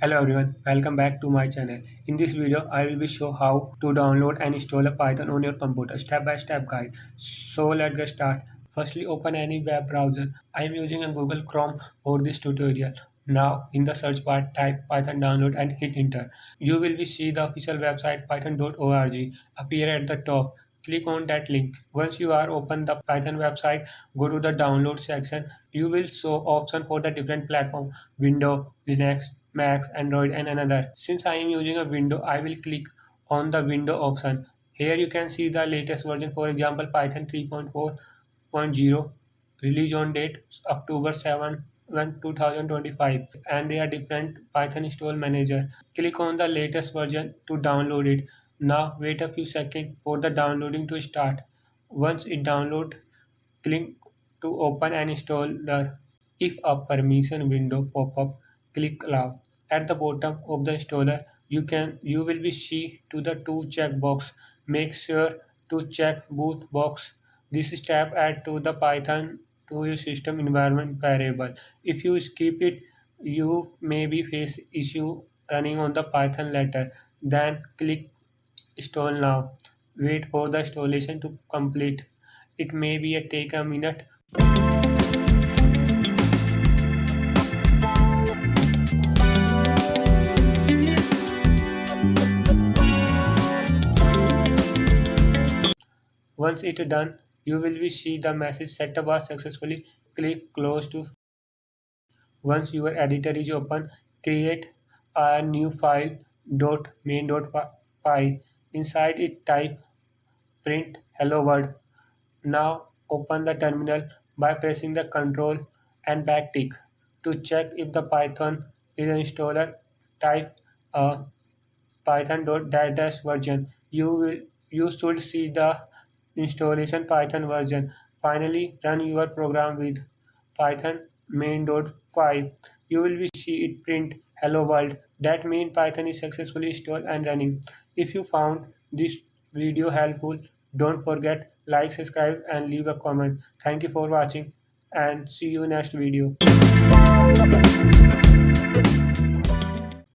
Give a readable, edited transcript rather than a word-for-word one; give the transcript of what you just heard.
Hello everyone, welcome back to my channel. In this video, I will be show how to download and install a Python on your computer, step-by-step guide. So let's get start. Firstly, open any web browser. I am using a Google Chrome for this tutorial. Now, in the search bar, type Python download and hit enter. You will be see the official website python.org appear at the top. Click on that link. Once you are open the Python website, go to the download section. You will show option for the different platform: Windows, Linux, Mac, Android, and another. Since I am using a window, I will click on the window option. Here you can see the latest version, for example Python 3.4.0, release on date October 7 2025, and they are different Python install manager. Click on the latest version to download it. Now wait a few seconds for the downloading to start. Once it download, click to open and install the. If a permission window pop up, click allow. At the bottom of the installer, you will be see to the two checkbox. Make sure to check both box. This step add to the Python to your system environment variable. If you skip it, you may be face issue running on the Python later. Then click install now. Wait for the installation to complete. It may be take a minute. Once it is done, you will be see the message setup was successfully. Click close to. Once your editor is open, create a new file .main.py. Inside it type print hello world. Now open the terminal by pressing the Ctrl and backtick. To check if the Python is installer, type python.dash version. You should see the installation Python version. Finally, run your program with Python main.py. You will be see it print hello world. That means Python is successfully installed and running. If you found this video helpful, don't forget like, subscribe and leave a comment. Thank you for watching and see you next video.